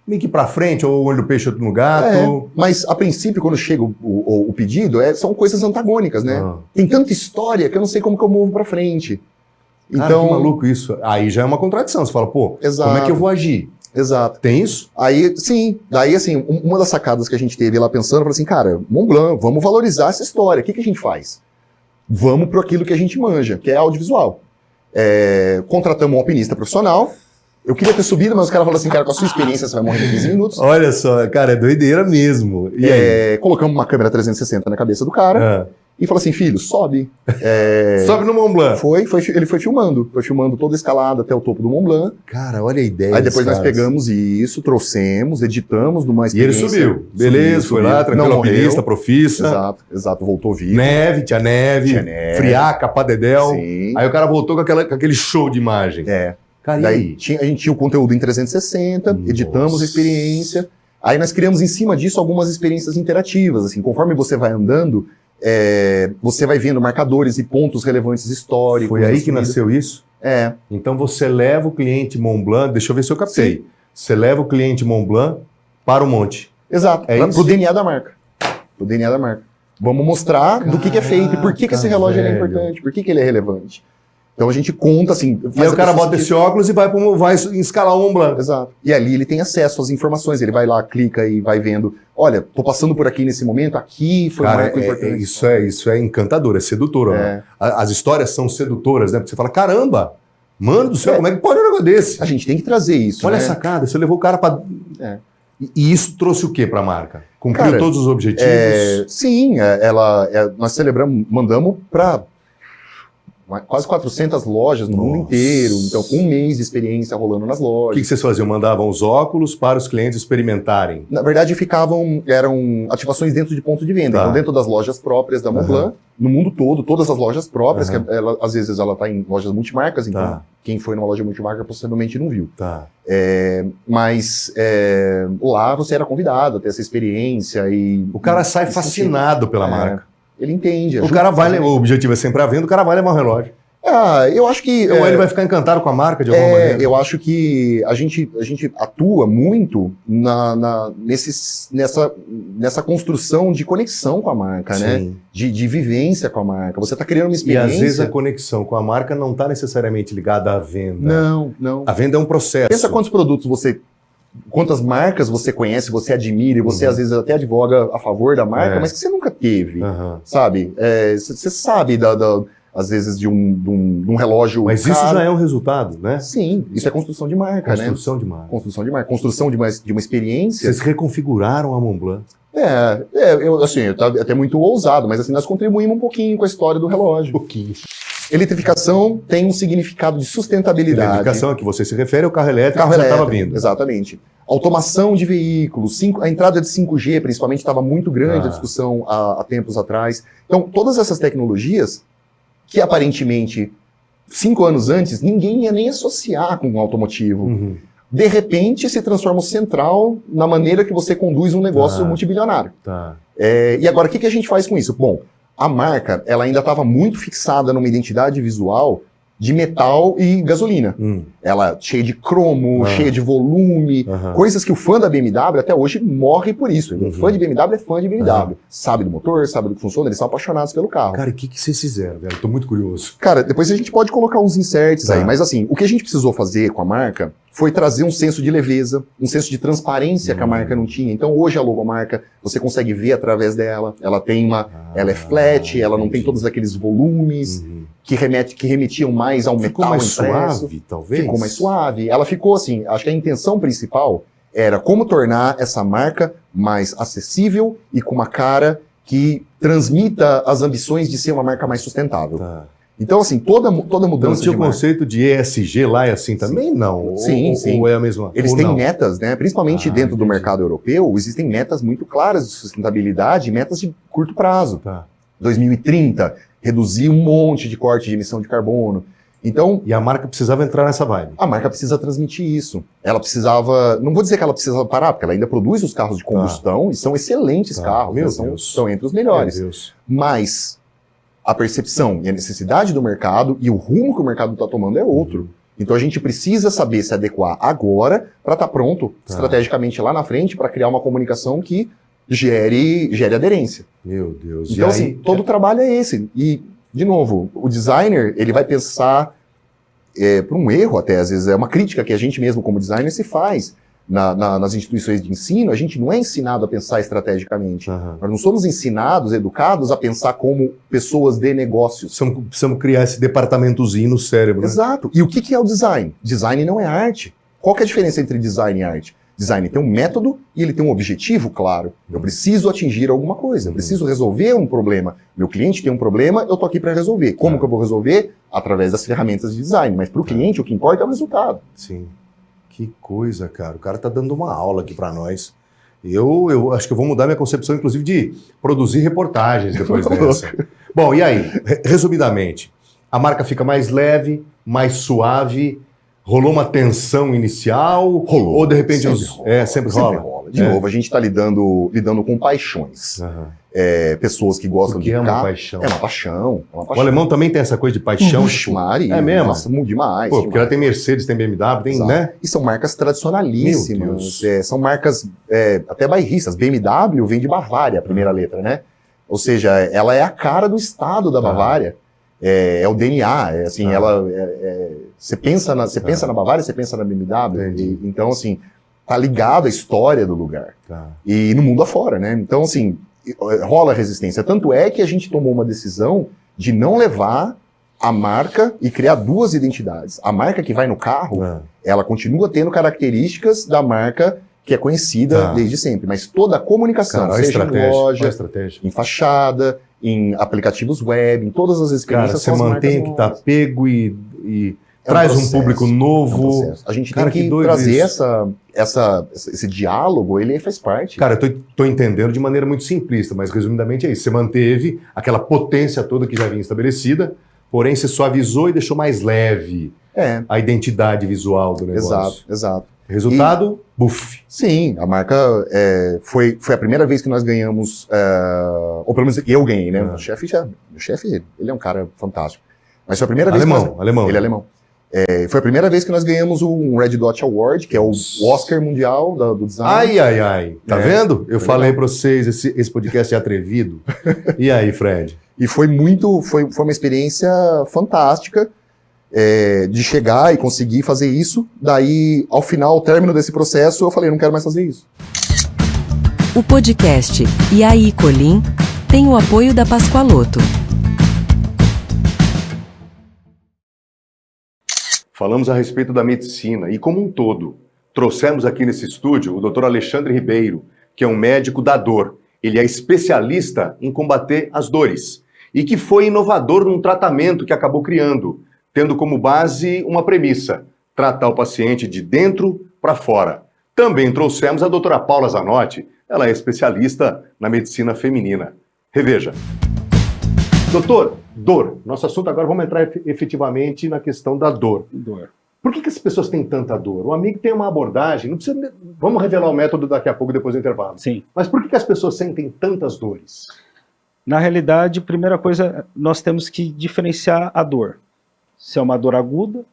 meio que pra frente, ou o olho do peixe, outro no gato. Mas, a princípio, quando chega o pedido, são coisas antagônicas, né? Tem tanta história que eu não sei como que eu movo pra frente. Cara, então, que maluco isso. Aí já é uma contradição. Você fala, pô, como é que eu vou agir? Exato. Tem isso? Aí, sim. Daí, assim, uma das sacadas que a gente teve lá pensando, falou assim, cara, Montblanc, vamos valorizar essa história. O que a gente faz? Vamos pro aquilo que a gente manja, que é audiovisual. Contratamos um alpinista profissional. Eu queria ter subido, mas os caras falaram assim, cara, com a sua experiência você vai morrer em 15 minutos. Olha só, cara, é doideira mesmo. E aí? Colocamos uma câmera 360 na cabeça do cara. E falou assim, filho, sobe. Sobe no Mont Blanc. Ele foi filmando toda a escalada até o topo do Mont Blanc. Cara, olha a ideia. Aí depois nós pegamos isso, trouxemos, editamos numa experiência. E ele subiu. Beleza, foi lá, tranquilo, alpinista, profissa. Exato, voltou vivo. Tinha neve. Friaca, padedel. Sim. Aí o cara voltou com aquele show de imagem. Cara, daí a gente tinha o conteúdo em 360, editamos a experiência. Aí nós criamos em cima disso algumas experiências interativas. Assim, conforme você vai andando, você vai vendo marcadores e pontos relevantes históricos. Foi aí que nasceu isso? Então você leva o cliente Mont Blanc, deixa eu ver se eu captei. Sim. Você leva o cliente Mont Blanc para o monte. Exato, pro DNA da marca. Pro DNA da marca. Vamos mostrar do que é feito e por que esse relógio é importante, por que ele é relevante. Então a gente conta assim... E aí o cara bota esse óculos e vai escalar o Mont Blanc. Exato. E ali ele tem acesso às informações, ele vai lá, clica e vai vendo, olha, tô passando por aqui nesse momento, aqui foi um marco importante. Isso é encantador, é sedutor. Né? As histórias são sedutoras, né? Porque você fala, caramba, mano do céu, como é que pode um negócio desse? A gente tem que trazer isso. Olha a sacada, você levou o cara pra... E isso trouxe o que para a marca? Cumpriu todos os objetivos? Sim, nós celebramos, mandamos para quase 400 lojas no mundo inteiro. Então, um mês de experiência rolando nas lojas. O que vocês faziam? Mandavam os óculos para os clientes experimentarem? Na verdade, eram ativações dentro de ponto de venda. Então, dentro das lojas próprias da Montblanc, no mundo todo, todas as lojas próprias, que às vezes ela está em lojas multimarcas, então quem foi numa loja multimarca possivelmente não viu. Mas lá você era convidado a ter essa experiência e... O cara sai fascinado pela marca. Ele entende. O cara o objetivo é sempre a venda, o cara vai levar um relógio. Eu acho que... Ou ele vai ficar encantado com a marca de alguma maneira. Eu acho que a gente atua muito nessa construção de conexão com a marca, né? De vivência com a marca. Você está criando uma experiência... E às vezes a conexão com a marca não está necessariamente ligada à venda. Não. A venda é um processo. Pensa quantos produtos quantas marcas você conhece, você admira, e você às vezes até advoga a favor da marca, mas que você nunca teve, sabe? Você sabe, às vezes, de um relógio... Mas isso já é um resultado, né? Isso é construção de marca, né? Construção de marca. Construção de marca. Construção de uma experiência... Vocês reconfiguraram a Montblanc. Eu até muito ousado, mas assim, nós contribuímos um pouquinho com a história do relógio. Um pouquinho. Eletrificação tem um significado de sustentabilidade. Eletrificação a que você se refere ao carro elétrico que já estava vindo. Exatamente. Automação de veículos, a entrada de 5G principalmente estava muito grande a discussão há tempos atrás. Então, todas essas tecnologias que aparentemente 5 anos antes ninguém ia nem associar com o automotivo. De repente se transforma central na maneira que você conduz um negócio multibilionário. E agora, o que a gente faz com isso? Bom, a marca ela ainda estava muito fixada numa identidade visual de metal e gasolina. Ela cheia de cromo, cheia de volume, coisas que o fã da BMW até hoje morre por isso. Um fã de BMW é fã de BMW. Sabe do motor, sabe do que funciona, eles são apaixonados pelo carro. Cara, e o que vocês fizeram, velho? Tô muito curioso. Cara, depois a gente pode colocar uns inserts aí, mas assim, o que a gente precisou fazer com a marca foi trazer um senso de leveza, um senso de transparência que a marca não tinha. Então hoje a logomarca, você consegue ver através dela, ela tem ela é flat, ela não tem todos aqueles volumes que remetiam mais ao metal ficou mais impresso. Suave, talvez? Ficou mais suave. Ela ficou assim, acho que a intenção principal era como tornar essa marca mais acessível e com uma cara que transmita as ambições de ser uma marca mais sustentável. Então, assim, toda mudança Não tinha de o marca... conceito de ESG lá e assim também? Não. Sim, sim. Ou é a mesma? Eles ou têm não? metas, né? Principalmente dentro do mercado europeu, existem metas muito claras de sustentabilidade, metas de curto prazo. 2030, reduzir um monte de corte de emissão de carbono. Então, e a marca precisava entrar nessa vibe. A marca precisa transmitir isso. Ela precisava, não vou dizer que ela precisava parar, porque ela ainda produz os carros de combustão e são excelentes carros, Meu né? Deus. São entre os melhores. Meu Deus. Mas a percepção e a necessidade do mercado e o rumo que o mercado está tomando é outro. Então a gente precisa saber se adequar agora para estar pronto estrategicamente lá na frente para criar uma comunicação que gere aderência. Meu Deus. Então, assim, todo o trabalho é esse. E, de novo, o designer, ele vai pensar por um erro até, às vezes, é uma crítica que a gente mesmo, como designer, se faz nas instituições de ensino. A gente não é ensinado a pensar estrategicamente. Nós não somos ensinados, educados a pensar como pessoas de negócios. Precisamos criar esse departamentozinho no cérebro, né? Exato. E o que é o design? Design não é arte. Qual que é a diferença entre design e arte? Design tem um método e ele tem um objetivo claro. Eu preciso atingir alguma coisa, eu preciso resolver um problema. Meu cliente tem um problema, eu tô aqui para resolver. Como que eu vou resolver? Através das ferramentas de design. Mas para o cliente o que importa é o resultado. Sim. Que coisa, cara. O cara tá dando uma aula aqui para nós. Eu acho que eu vou mudar minha concepção, inclusive, de produzir reportagens depois dessa. Bom, e aí? Resumidamente, a marca fica mais leve, mais suave. Rolou uma tensão inicial? Rolou. Ou de repente Sempre rola. De novo, a gente está lidando com paixões. Pessoas que gostam de é uma carro. paixão. É uma paixão. O alemão também tem essa coisa de paixão? Puxa, Maria. É mesmo? Nossa, demais. Pô, porque ela tem Mercedes, tem BMW, tem, né? E são marcas tradicionalíssimas. São marcas até bairristas. BMW vem de Bavária, a primeira letra, né? Ou seja, ela é a cara do estado da Bavária. É o DNA, assim, você pensa na Bavária, você pensa na BMW, então, assim, tá ligado à história do lugar. E no mundo afora, né? Então, assim, rola resistência. Tanto é que a gente tomou uma decisão de não levar a marca e criar duas identidades. A marca que vai no carro, ela continua tendo características da marca que é conhecida desde sempre, mas toda a comunicação, seja em loja, em fachada, em aplicativos web, em todas as experiências. Cara, você mantém que tá pego e traz um público novo. A gente tem que trazer esse diálogo, ele faz parte. Cara, eu tô entendendo de maneira muito simplista, mas resumidamente é isso. Você manteve aquela potência toda que já vinha estabelecida, porém se suavizou e deixou mais leve a identidade visual do negócio. Exato. Resultado, buff. Sim, a marca foi a primeira vez que nós ganhamos, ou pelo menos eu ganhei, né? Meu chefe, ele é um cara fantástico. Mas foi a primeira vez alemão. Ele é alemão. Foi a primeira vez que nós ganhamos um Red Dot Award, que é o Oscar mundial do design. Ai. Tá vendo? Eu falei para vocês, esse podcast é atrevido. E aí, Fred? E foi uma experiência fantástica. De chegar e conseguir fazer isso. Daí, ao final, ao término desse processo, eu falei, não quero mais fazer isso. O podcast E aí, Colim tem o apoio da Pascoaloto. Falamos a respeito da medicina e como um todo. Trouxemos aqui nesse estúdio o Dr. Alexandre Ribeiro, que é um médico da dor. Ele é especialista em combater as dores e que foi inovador num tratamento que acabou criando, tendo como base uma premissa: tratar o paciente de dentro para fora. Também trouxemos a doutora Paula Zanotti, ela é especialista na medicina feminina. Reveja. Doutor, dor. Nosso assunto agora, vamos entrar efetivamente na questão da dor. Por que as pessoas têm tanta dor? O amigo tem uma abordagem, não precisa, vamos revelar o método daqui a pouco, depois do intervalo. Sim. Mas por que as pessoas sentem tantas dores? Na realidade, primeira coisa, nós temos que diferenciar a dor. se é uma dor aguda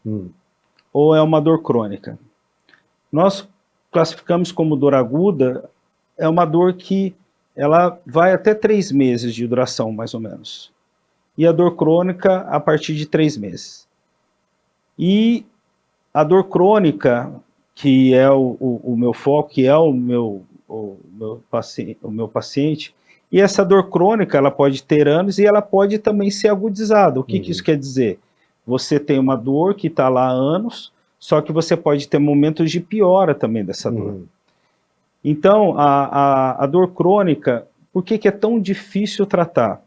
ou é uma dor crônica. Nós classificamos como dor aguda, é uma dor que ela vai até 3 meses de duração, mais ou menos. E a dor crônica a partir de 3 meses. E a dor crônica, que é o meu foco, que é o meu paciente, e essa dor crônica, ela pode ter anos e ela pode também ser agudizada. O que isso quer dizer? Você tem uma dor que está lá há anos, só que você pode ter momentos de piora também dessa dor. Então, a dor crônica, por que é tão difícil tratar?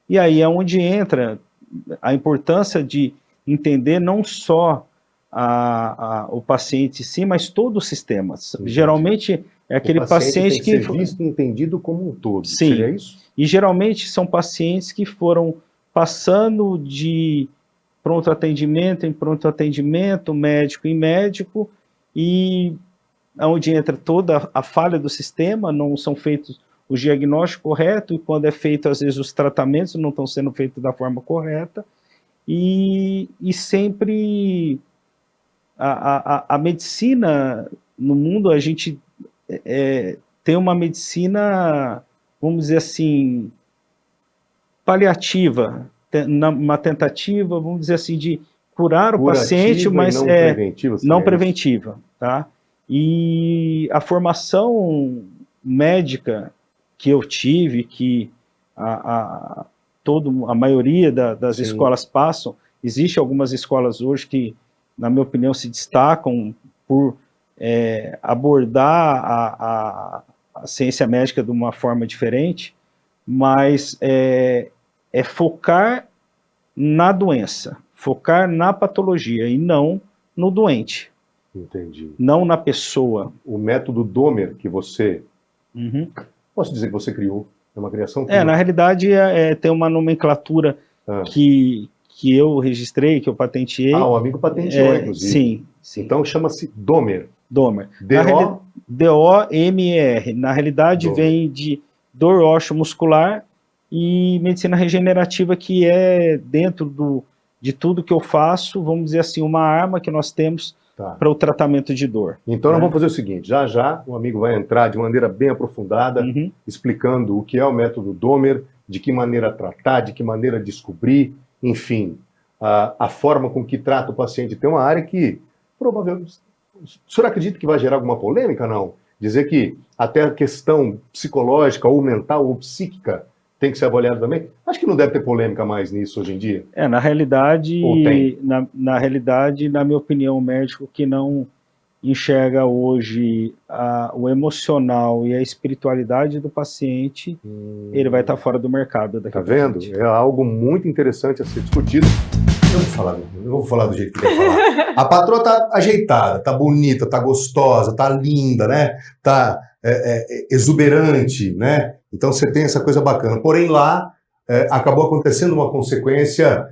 E aí é onde entra a importância de entender não só o paciente em si, mas todo o sistema. Geralmente é aquele paciente que... tem que ser visto e entendido como um todo. Sim. Seria isso? E geralmente são pacientes que foram passando de pronto atendimento em pronto atendimento, médico em médico, e onde entra toda a falha do sistema, não são feitos o diagnóstico correto, e quando é feito, às vezes, os tratamentos não estão sendo feitos da forma correta, e sempre a medicina no mundo, a gente tem uma medicina, vamos dizer assim, paliativa, uma tentativa, vamos dizer assim, de curar o paciente, mas não preventiva, tá? E a formação médica que eu tive, que a maioria das escolas passam, existe algumas escolas hoje que, na minha opinião, se destacam por abordar a ciência médica de uma forma diferente, mas é focar na doença, focar na patologia e não no doente. Entendi. Não na pessoa. O método Domer que você... Posso dizer que você criou? É uma criação? Na realidade, tem uma nomenclatura que eu registrei, que eu patenteei. O amigo patenteou, inclusive. Sim. Então chama-se Domer. Domer. D-O-M-E-R. Na realidade, vem de dor ósseo-muscular e medicina regenerativa, que é dentro de tudo que eu faço, vamos dizer assim, uma arma que nós temos para o tratamento de dor. Então nós vamos fazer o seguinte, já o amigo vai entrar de maneira bem aprofundada, explicando o que é o método Domer, de que maneira tratar, de que maneira descobrir, enfim, a forma com que trata o paciente. Tem uma área que, provavelmente, o senhor acredita que vai gerar alguma polêmica, não? Dizer que até a questão psicológica, ou mental, ou psíquica, tem que ser avaliada também? Acho que não deve ter polêmica mais nisso hoje em dia. Na realidade, na realidade, na minha opinião, o médico que não enxerga hoje o emocional e a espiritualidade do paciente, ele vai estar fora do mercado daqui. Tá vendo? É algo muito interessante a ser discutido. Eu vou falar do jeito que tem que falar. A patroa tá ajeitada, tá bonita, tá gostosa, tá linda, né? Tá exuberante, né? Então você tem essa coisa bacana. Porém lá acabou acontecendo uma consequência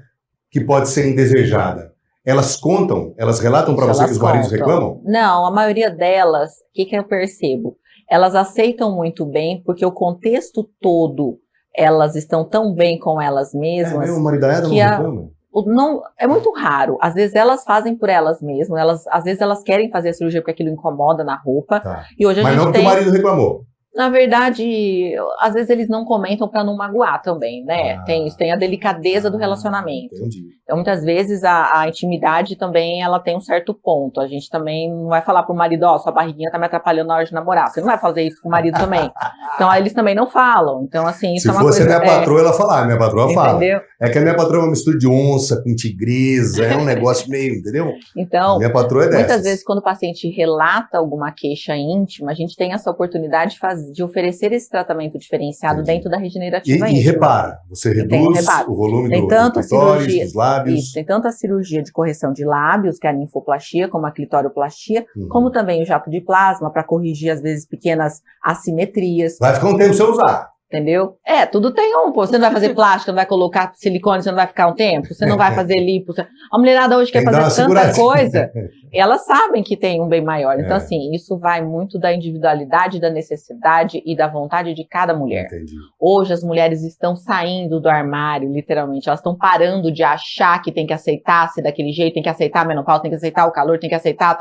que pode ser indesejada. Elas contam, elas relatam para você que os maridos reclamam? Não, a maioria delas, o que eu percebo? Elas aceitam muito bem, porque o contexto todo, elas estão tão bem com elas mesmas. O marido não reclama? Não, é muito raro. Às vezes elas fazem por elas mesmas, às vezes elas querem fazer a cirurgia porque aquilo incomoda na roupa. E hoje Mas não que o marido reclamou. Na verdade, às vezes eles não comentam para não magoar também, né? Tem a delicadeza do relacionamento. Entendi. Então, muitas vezes, a intimidade também, ela tem um certo ponto. A gente também não vai falar pro marido, sua barriguinha tá me atrapalhando na hora de namorar. Você não vai fazer isso com o marido também. Então, eles também não falam. Então, assim, isso é uma coisa... Se fosse a minha patroa, ela fala. Minha patroa fala. Entendeu? É que a minha patroa é uma mistura de onça com tigresa, é um negócio meio, entendeu? Então, minha patroa é dessas. Muitas vezes, quando o paciente relata alguma queixa íntima, a gente tem essa oportunidade de oferecer esse tratamento diferenciado dentro da regenerativa íntima. E repara, você reduz o volume do clitóris, dos lábios. Isso, tem tanto a cirurgia de correção de lábios, que é a linfoplastia, como a clitorioplastia, como também o jato de plasma, para corrigir, às vezes, pequenas assimetrias. Vai ficar um tempo sem usar. Entendeu? Tudo tem um, pô. Você não vai fazer plástico, não vai colocar silicone, você não vai ficar um tempo, você não vai fazer lipo. A mulherada hoje quer fazer tanta coisa, elas sabem que tem um bem maior. Então, assim, isso vai muito da individualidade, da necessidade e da vontade de cada mulher. Entendi. Hoje as mulheres estão saindo do armário, literalmente. Elas estão parando de achar que tem que aceitar ser daquele jeito, tem que aceitar a menopausa, tem que aceitar o calor, tem que aceitar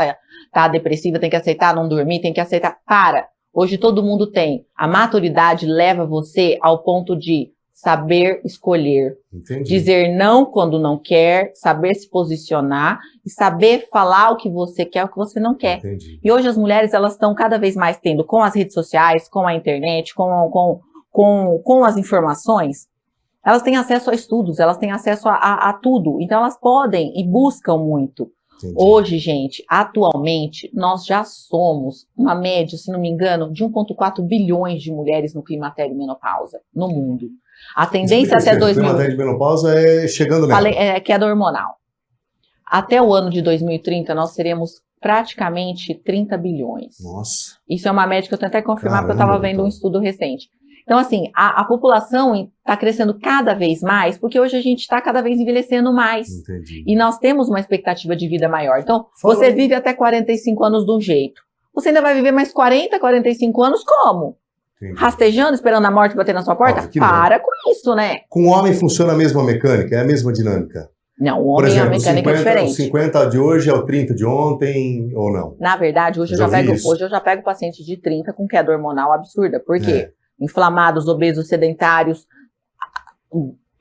tá depressiva, tem que aceitar não dormir, tem que aceitar... Hoje todo mundo tem. A maturidade leva você ao ponto de saber escolher. Entendi. Dizer não quando não quer, saber se posicionar e saber falar o que você quer, o que você não quer. Entendi. E hoje as mulheres, elas estão cada vez mais tendo, com as redes sociais, com a internet, com as informações, elas têm acesso a estudos, elas têm acesso a tudo. Então elas podem e buscam muito. Entendi. Hoje, gente, atualmente, nós já somos uma média, se não me engano, de 1,4 bilhões de mulheres no climatério e menopausa no mundo. A tendência até 2000... climatério de menopausa é chegando nela. Queda hormonal. Até o ano de 2030, nós seremos praticamente 30 bilhões. Nossa. Isso é uma média que eu tenho até que confirmar, porque eu estava vendo um estudo recente. Então, assim, a população está crescendo cada vez mais, porque hoje a gente está cada vez envelhecendo mais. Entendi. E nós temos uma expectativa de vida maior. Então, você vive até 45 anos de um jeito. Você ainda vai viver mais 40, 45 anos como? Entendi. Rastejando, esperando a morte bater na sua porta? Para com isso, né? Com o homem funciona a mesma mecânica, é a mesma dinâmica? Não, o Por homem exemplo, a mecânica é diferente. O 50 de hoje é o 30 de ontem, ou não? Na verdade, hoje eu já pego paciente de 30 com queda hormonal absurda. Por quê? Inflamados, obesos, sedentários.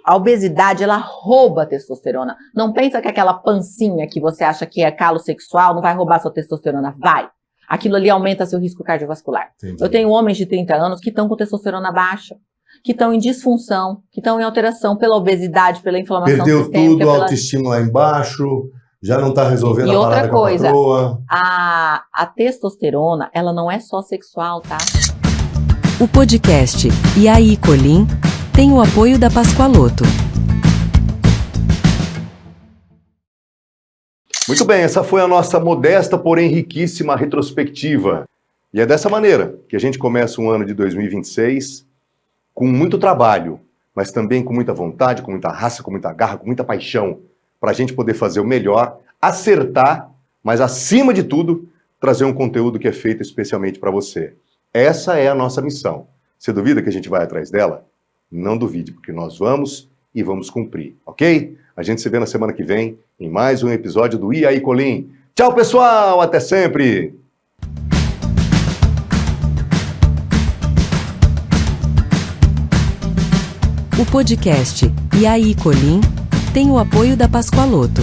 A obesidade, ela rouba a testosterona. Não pensa que aquela pancinha que você acha que é calo sexual não vai roubar sua testosterona. Vai. Aquilo ali aumenta seu risco cardiovascular. Entendi. Eu tenho homens de 30 anos que estão com testosterona baixa, que estão em disfunção, que estão em alteração pela obesidade, pela inflamação Perdeu sistêmica. tudo, a autoestima lá embaixo, já não está resolvendo a parada com a patroa. A testosterona, ela não é só sexual, tá? O podcast E aí, Colim tem o apoio da Pascoaloto. Muito bem, essa foi a nossa modesta, porém riquíssima retrospectiva. E é dessa maneira que a gente começa um ano de 2026 com muito trabalho, mas também com muita vontade, com muita raça, com muita garra, com muita paixão, para a gente poder fazer o melhor, acertar, mas acima de tudo, trazer um conteúdo que é feito especialmente para você. Essa é a nossa missão. Você duvida que a gente vai atrás dela? Não duvide, porque nós vamos e vamos cumprir, ok? A gente se vê na semana que vem em mais um episódio do E aí, Colim. Tchau, pessoal! Até sempre! O podcast E aí, Colim tem o apoio da Pascoaloto.